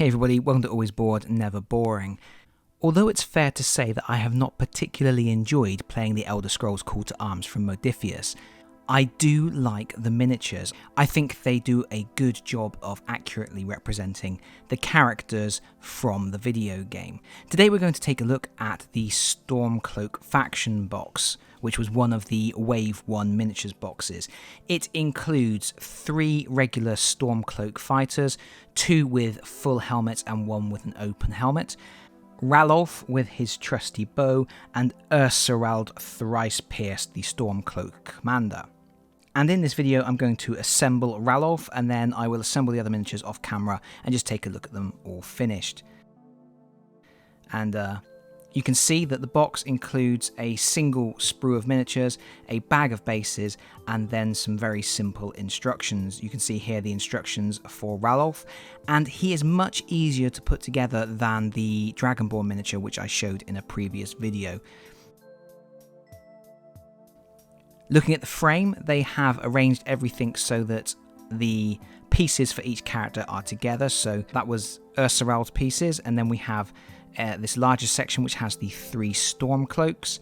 Hey everybody, welcome to Always Bored, Never Boring. Although it's fair to say that I have not particularly enjoyed playing the Elder Scrolls Call to Arms from Modiphius, I do like the miniatures. I think they do a good job of accurately representing the characters from the video game. Today we're going to take a look at the Stormcloak Faction box, which was one of the Wave 1 miniatures boxes. It includes 3 regular Stormcloak fighters, 2 with full helmets and 1 with an open helmet, Ralolf with his trusty bow, and Urserald Thrice Pierced, the Stormcloak commander. And in this video I'm going to assemble Ralolf, and then I will assemble the other miniatures off camera and just take a look at them all finished. And you can see that the box includes a single sprue of miniatures, a bag of bases, and then some very simple instructions. You can see here the instructions for Ralolf, and he is much easier to put together than the Dragonborn miniature which I showed in a previous video. Looking at the frame, they have arranged everything so that the pieces for each character are together. So that was Urserald's pieces, and then we have this larger section which has the 3 Stormcloaks,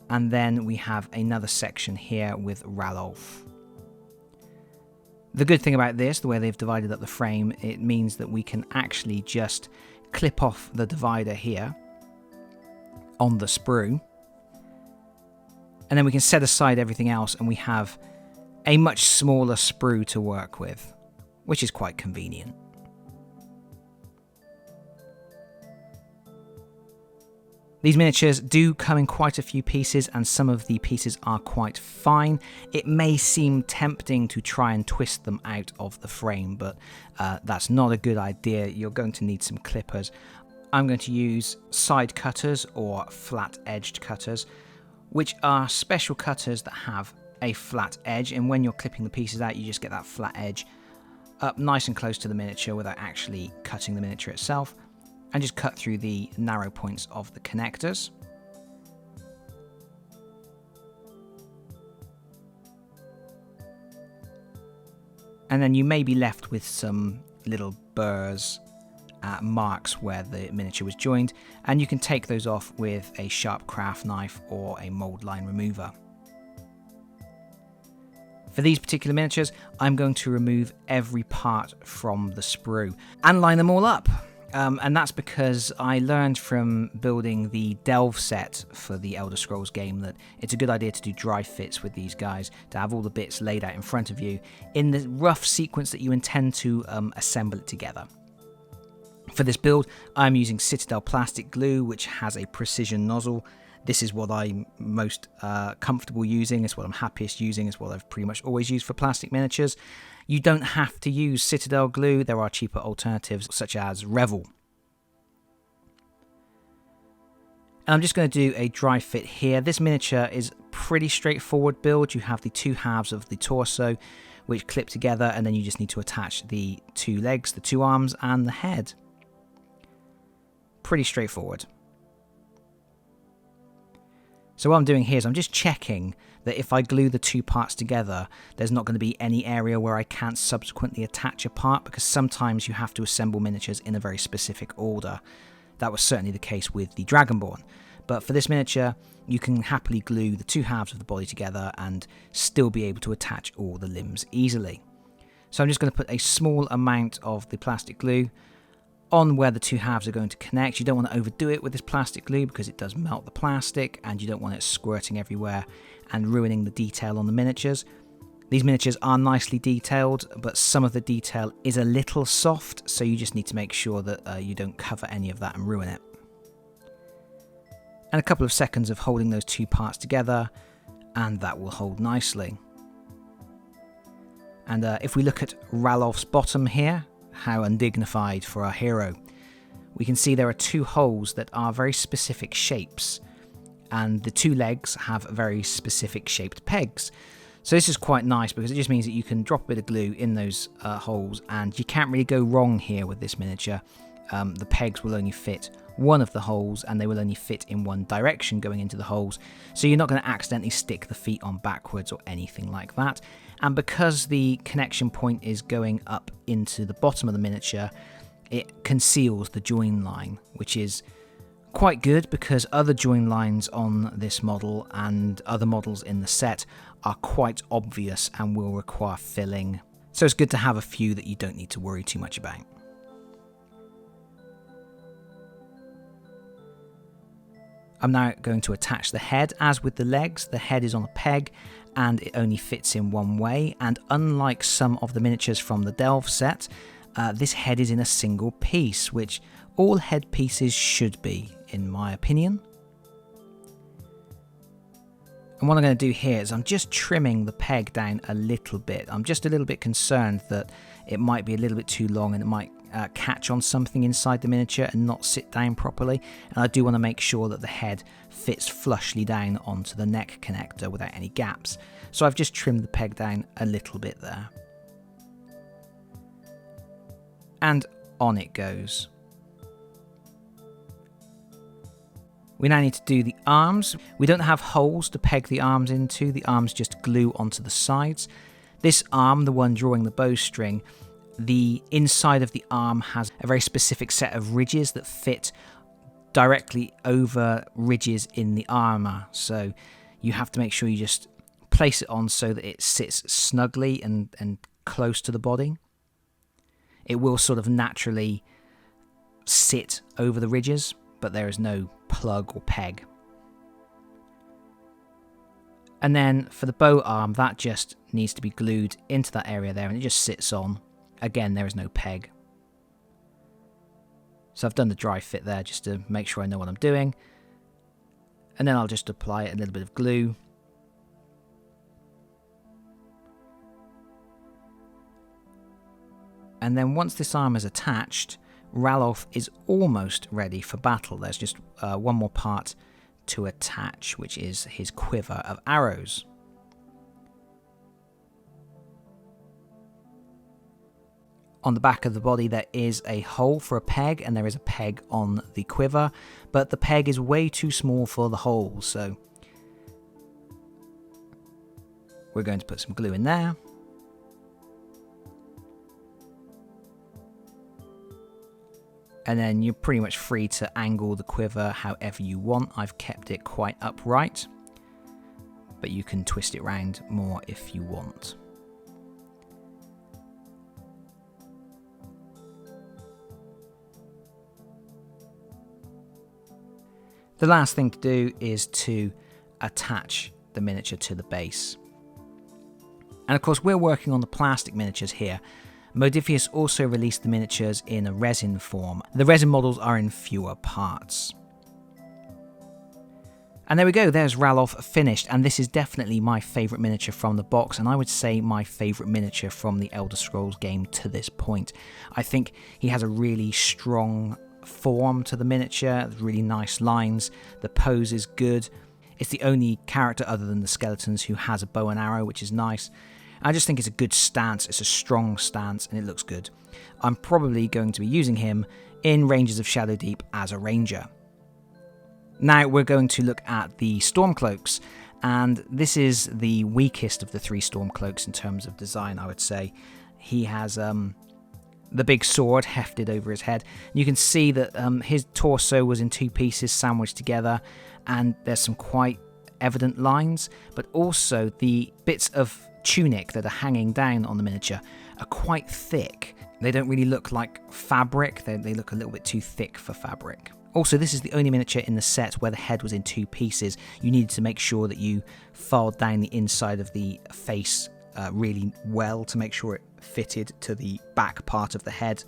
and then we have another section here with Ralolf. The good thing about this, the way they've divided up the frame, it means that we can actually just clip off the divider here on the sprue, and then we can set aside everything else, and we have a much smaller sprue to work with, which is quite convenient. These miniatures do come in quite a few pieces, and some of the pieces are quite fine. It may seem tempting to try and twist them out of the frame, but that's not a good idea. You're going to need some clippers. I'm going to use side cutters or flat-edged cutters, which are special cutters that have a flat edge, and when you're clipping the pieces out, you just get that flat edge up nice and close to the miniature without actually cutting the miniature itself. And just cut through the narrow points of the connectors. And then you may be left with some little burrs, marks where the miniature was joined, and you can take those off with a sharp craft knife or a mold line remover. For these particular miniatures, I'm going to remove every part from the sprue and line them all up. And that's because I learned from building the Delve set for the Elder Scrolls game that it's a good idea to do dry fits with these guys, to have all the bits laid out in front of you in the rough sequence that you intend to assemble it together. For this build, I'm using Citadel plastic glue, which has a precision nozzle. This is what I'm most comfortable using, it's what I'm happiest using, it's what I've pretty much always used for plastic miniatures. You don't have to use Citadel glue, there are cheaper alternatives such as Revel. And I'm just going to do a dry fit here. This miniature is pretty straightforward build. You have the 2 halves of the torso which clip together, and then you just need to attach the 2 legs, the 2 arms, and the head. Pretty straightforward. So what I'm doing here is I'm just checking that if I glue the 2 parts together, there's not going to be any area where I can't subsequently attach a part, because sometimes you have to assemble miniatures in a very specific order. That was certainly the case with the Dragonborn. But for this miniature, you can happily glue the 2 halves of the body together and still be able to attach all the limbs easily. So I'm just going to put a small amount of the plastic glue on where the 2 halves are going to connect. You don't want to overdo it with this plastic glue because it does melt the plastic, and you don't want it squirting everywhere and ruining the detail on the miniatures. These miniatures are nicely detailed, but some of the detail is a little soft, so you just need to make sure that you don't cover any of that and ruin it. And a couple of seconds of holding those 2 parts together, and that will hold nicely. And if we look at Ralolf's bottom here, how undignified for our hero, we can see there are 2 holes that are very specific shapes, and the 2 legs have very specific shaped pegs. So this is quite nice because it just means that you can drop a bit of glue in those holes, and you can't really go wrong here with this miniature. The pegs will only fit one of the holes, and they will only fit in one direction going into the holes, so you're not going to accidentally stick the feet on backwards or anything like that. And because the connection point is going up into the bottom of the miniature, it conceals the join line, which is quite good because other join lines on this model and other models in the set are quite obvious and will require filling. So it's good to have a few that you don't need to worry too much about. I'm now going to attach the head. As with the legs, the head is on a peg and it only fits in one way, and unlike some of the miniatures from the Delve set, this head is in a single piece, which all head pieces should be, in my opinion. And what I'm going to do here is I'm just trimming the peg down a little bit. I'm just a little bit concerned that it might be a little bit too long and it might catch on something inside the miniature and not sit down properly. And I do want to make sure that the head fits flushly down onto the neck connector without any gaps. So I've just trimmed the peg down a little bit there. And on it goes. We now need to do the arms. We don't have holes to peg the arms into. The arms just glue onto the sides. This arm, the one drawing the bowstring, the inside of the arm has a very specific set of ridges that fit directly over ridges in the armour. So you have to make sure you just place it on so that it sits snugly and close to the body. It will sort of naturally sit over the ridges, but there is no plug or peg. And then for the bow arm, that just needs to be glued into that area there and it just sits on. Again, there is no peg. So I've done the dry fit there just to make sure I know what I'm doing. And then I'll just apply a little bit of glue. And then once this arm is attached, Ralof is almost ready for battle. There's just one more part to attach, which is his quiver of arrows. On the back of the body there is a hole for a peg and there is a peg on the quiver, but the peg is way too small for the hole, so we're going to put some glue in there. And then you're pretty much free to angle the quiver however you want. I've kept it quite upright, but you can twist it round more if you want. The last thing to do is to attach the miniature to the base. And of course we're working on the plastic miniatures here. Modiphius also released the miniatures in a resin form. The resin models are in fewer parts. And there we go, there's Ralof finished, and this is definitely my favourite miniature from the box, and I would say my favourite miniature from the Elder Scrolls game to this point. I think he has a really strong form to the miniature, really nice lines, the pose is good. It's the only character other than the skeletons who has a bow and arrow, which is nice. I just think it's a good stance, it's a strong stance, and it looks good. I'm probably going to be using him in Rangers of Shadowdeep as a ranger. Now we're going to look at the Stormcloaks, and this is the weakest of the three Stormcloaks in terms of design, I would say. He has the big sword hefted over his head. You can see that his torso was in two pieces sandwiched together, and there's some quite evident lines, but also the bits of tunic that are hanging down on the miniature are quite thick. They don't really look like fabric, they look a little bit too thick for fabric. Also, this is the only miniature in the set where the head was in two pieces. You needed to make sure that you filed down the inside of the face really well to make sure it fitted to the back part of the head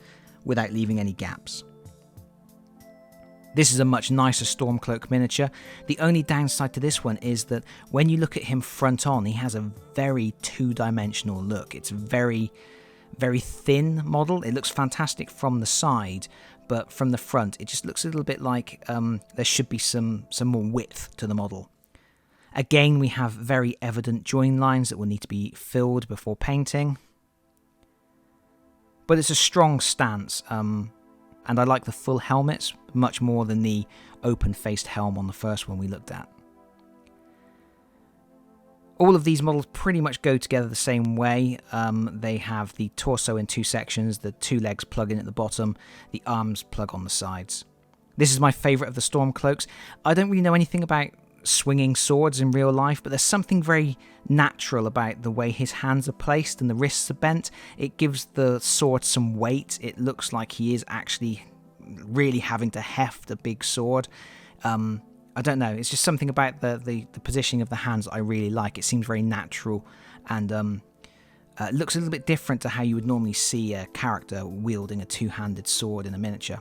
without leaving any gaps. This is a much nicer Stormcloak miniature. The only downside to this one is that when you look at him front on, he has a very two-dimensional look. It's a very, very thin model. It looks fantastic from the side, but from the front, it just looks a little bit like there should be some more width to the model. Again, we have very evident join lines that will need to be filled before painting. But it's a strong stance, and I like the full helmets much more than the open-faced helm on the first one we looked at. All of these models pretty much go together the same way. They have the torso in 2 sections, the 2 legs plug in at the bottom, the arms plug on the sides. This is my favourite of the Stormcloaks. I don't really know anything about swinging swords in real life, but there's something very natural about the way his hands are placed and the wrists are bent. It gives the sword some weight. It looks like he is actually really having to heft a big sword. I don't know, it's just something about the positioning of the hands that I really like. It seems very natural, and it looks a little bit different to how you would normally see a character wielding a 2-handed sword in a miniature.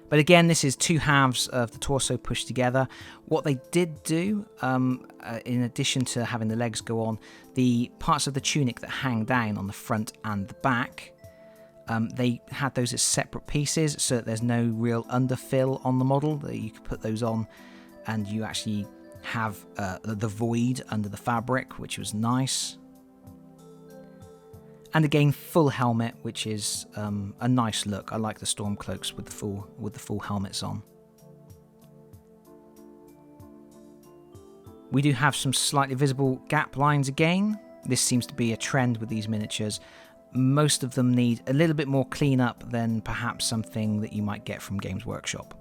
But again, this is 2 halves of the torso pushed together. What they did do, in addition to having the legs go on, the parts of the tunic that hang down on the front and the back, they had those as separate pieces so that there's no real underfill on the model, that you can put those on and you actually have the void under the fabric, which was nice. And again, full helmet, which is a nice look. I like the Stormcloaks with the full helmets on. We do have some slightly visible gap lines again. This seems to be a trend with these miniatures. Most of them need a little bit more cleanup than perhaps something that you might get from Games Workshop.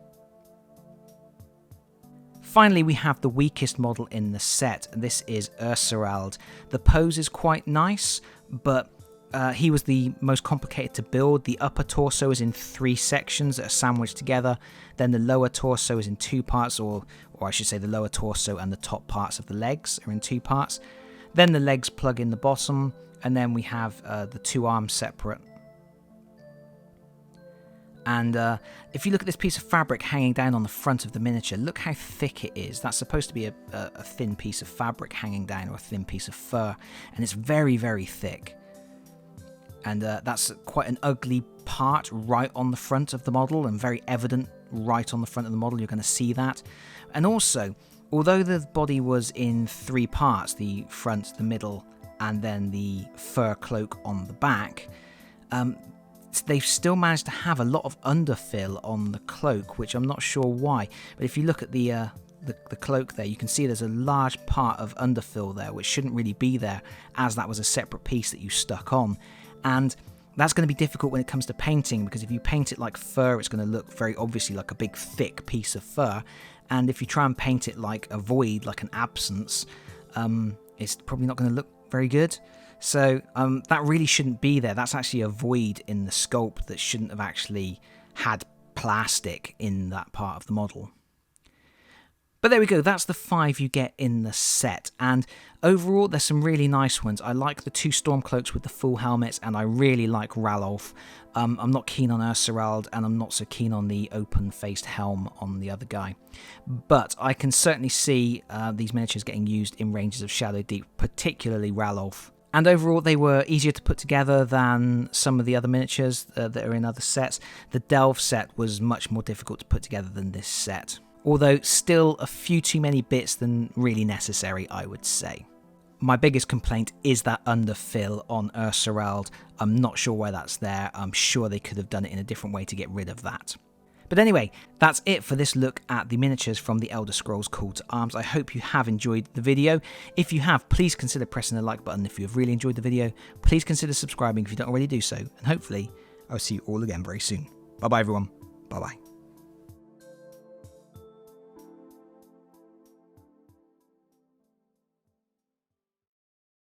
Finally, we have the weakest model in the set. This is Urserald. The pose is quite nice, but he was the most complicated to build. The upper torso is in 3 sections that are sandwiched together. Then the lower torso is in 2 parts, or I should say the lower torso and the top parts of the legs are in 2 parts. Then the legs plug in the bottom, and then we have the 2 arms separate. And if you look at this piece of fabric hanging down on the front of the miniature, look how thick it is. That's supposed to be a thin piece of fabric hanging down, or a thin piece of fur, and it's very, very thick. And that's quite an ugly part right on the front of the model, and very evident right on the front of the model. You're going to see that. And also, although the body was in 3 parts, the front, the middle, and then the fur cloak on the back, they've still managed to have a lot of underfill on the cloak, which I'm not sure why. But if you look at the cloak there, you can see there's a large part of underfill there, which shouldn't really be there, as that was a separate piece that you stuck on. And that's going to be difficult when it comes to painting, because if you paint it like fur, it's going to look very obviously like a big thick piece of fur. And if you try and paint it like a void, like an absence, it's probably not going to look very good. So that really shouldn't be there. That's actually a void in the sculpt that shouldn't have actually had plastic in that part of the model. But there we go, that's the 5 you get in the set, and overall there's some really nice ones. I like the 2 Stormcloaks with the full helmets, and I really like Ralolf. I'm not keen on Urserald, and I'm not so keen on the open-faced helm on the other guy. But I can certainly see these miniatures getting used in Rangers of Shadow Deep, particularly Ralolf. And overall, they were easier to put together than some of the other miniatures that are in other sets. The Delve set was much more difficult to put together than this set, although still a few too many bits than really necessary, I would say. My biggest complaint is that underfill on Urserald. I'm not sure why that's there. I'm sure they could have done it in a different way to get rid of that. But anyway, that's it for this look at the miniatures from the Elder Scrolls Call to Arms. I hope you have enjoyed the video. If you have, please consider pressing the like button. If you have really enjoyed the video, please consider subscribing if you don't already do so. And hopefully, I'll see you all again very soon. Bye-bye, everyone. Bye-bye.